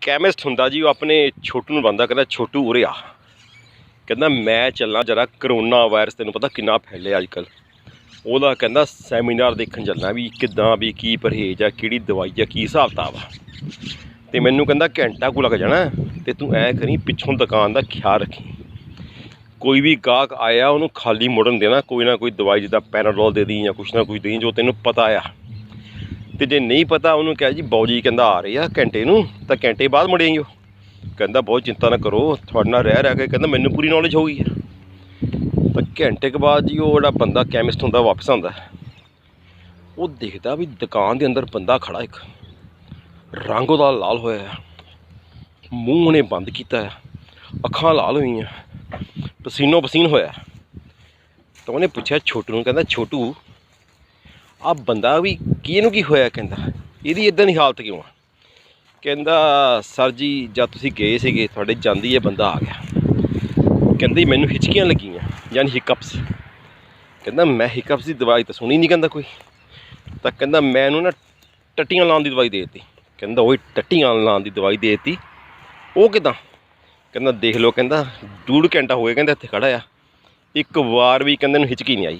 Chemist ਹੁੰਦਾ ਜੀ, ਉਹ ਆਪਣੇ ਛੋਟੂ ਨੂੰ ਬੰਦਾ ਕਹਿੰਦਾ ਛੋਟੂ ਉਰੇ ਆ, ਕਹਿੰਦਾ ਮੈਂ ਚੱਲਾਂ ਜਰਾ ਕਰੋਨਾ ਵਾਇਰਸ ਤੈਨੂੰ ਪਤਾ ਕਿੰਨਾ ਫੈਲਿਆ ਅੱਜ ਕੱਲ੍ਹ, ਉਹਦਾ ਕਹਿੰਦਾ ਸੈਮੀਨਾਰ ਦੇਖਣ ਚੱਲਣਾ ਵੀ ਕਿੱਦਾਂ ਵੀ ਕੀ ਪਰਹੇਜ਼ ਆ, ਕਿਹੜੀ ਦਵਾਈ ਆ, ਕੀ ਹਿਸਾਬ ਕਿਤਾਬ ਆ। ਅਤੇ ਮੈਨੂੰ ਕਹਿੰਦਾ ਘੰਟਾ ਕੁ ਲੱਗ ਜਾਣਾ, ਅਤੇ ਤੂੰ ਐਂ ਕਰੀ ਪਿੱਛੋਂ ਦੁਕਾਨ ਦਾ ਖਿਆਲ ਰੱਖੀ, ਕੋਈ ਵੀ ਗਾਹਕ ਆਇਆ ਉਹਨੂੰ ਖਾਲੀ ਮੁੜਨ ਦੇਣਾ, ਕੋਈ ਨਾ ਕੋਈ ਦਵਾਈ ਜਿੱਦਾਂ ਪੈਰਾਡੋਲ ਦੇ ਦੀ ਜਾਂ ਕੁਛ ਨਾ ਕੁਛ ਦੇਈ ਜੋ ਤੈਨੂੰ ਪਤਾ ਆ। ਅਤੇ ਜੇ ਨਹੀਂ ਪਤਾ ਉਹਨੂੰ ਕਿਹਾ ਜੀ ਬਾਊ ਜੀ ਕਹਿੰਦਾ ਆ ਰਹੇ ਆ ਘੰਟੇ ਨੂੰ, ਤਾਂ ਘੰਟੇ ਬਾਅਦ ਮੁੜੇਂਗੇ। ਉਹ ਕਹਿੰਦਾ ਬਹੁਤ ਚਿੰਤਾ ਨਾ ਕਰੋ, ਤੁਹਾਡੇ ਨਾਲ ਰਹਿ ਕੇ ਕਹਿੰਦਾ ਮੈਨੂੰ ਪੂਰੀ ਨੌਲੇਜ ਹੋ ਗਈ ਹੈ। ਤਾਂ ਘੰਟੇ ਕੁ ਬਾਅਦ ਜੀ ਉਹ ਜਿਹੜਾ ਬੰਦਾ ਕੈਮਿਸਟ ਹੁੰਦਾ ਵਾਪਸ ਆਉਂਦਾ, ਉਹ ਦੇਖਦਾ ਵੀ ਦੁਕਾਨ ਦੇ ਅੰਦਰ ਬੰਦਾ ਖੜ੍ਹਾ, ਇੱਕ ਰੰਗ ਉਹਦਾ ਲਾਲ ਹੋਇਆ, ਮੂੰਹ ਉਹਨੇ ਬੰਦ ਕੀਤਾ, ਅੱਖਾਂ ਲਾਲ ਹੋਈਆਂ, ਪਸੀਨੋ ਪਸੀਨ ਹੋਇਆ। ਤਾਂ ਉਹਨੇ ਪੁੱਛਿਆ ਛੋਟੂ ਨੂੰ, ਕਹਿੰਦਾ ਛੋਟੂ ਆਹ ਬੰਦਾ ਵੀ ਕੀ ਇਹਨੂੰ ਕੀ ਹੋਇਆ, ਕਹਿੰਦਾ ਇਹਦੀ ਇੱਦਾਂ ਦੀ ਹਾਲਤ ਕਿਉਂ ਆ। ਕਹਿੰਦਾ ਸਰ ਜੀ ਜਦ ਤੁਸੀਂ ਗਏ ਸੀਗੇ ਤੁਹਾਡੇ ਜਾਂਦੀ ਇਹ ਬੰਦਾ ਆ ਗਿਆ, ਕਹਿੰਦੀ ਮੈਨੂੰ ਹਿਚਕੀਆਂ ਲੱਗੀਆਂ ਯਾਨੀ ਹਿਕਅਪਸ। ਕਹਿੰਦਾ ਮੈਂ ਹਿਕਅਪਸ ਦੀ ਦਵਾਈ ਤਾਂ ਸੁਣੀ ਨਹੀਂ ਕਹਿੰਦਾ ਕੋਈ, ਤਾਂ ਕਹਿੰਦਾ ਮੈਂ ਇਹਨੂੰ ਨਾ ਟੱਟੀਆਂ ਲਾਉਣ ਦੀ ਦਵਾਈ ਦੇ ਦਿੱਤੀ। ਕਹਿੰਦਾ ਉਹ ਟੱਟੀਆਂ ਲਾਉਣ ਦੀ ਦਵਾਈ ਦੇ ਦਿੱਤੀ, ਉਹ ਕਿੱਦਾਂ। ਕਹਿੰਦਾ ਦੇਖ ਲਓ, ਕਹਿੰਦਾ 2.5 ਘੰਟਾ ਹੋ ਗਿਆ ਕਹਿੰਦਾ ਇੱਥੇ ਖੜ੍ਹਾ ਆ, ਇੱਕ ਵਾਰ ਵੀ ਕਹਿੰਦਾ ਇਹਨੂੰ ਹਿਚਕੀ ਨਹੀਂ ਆਈ।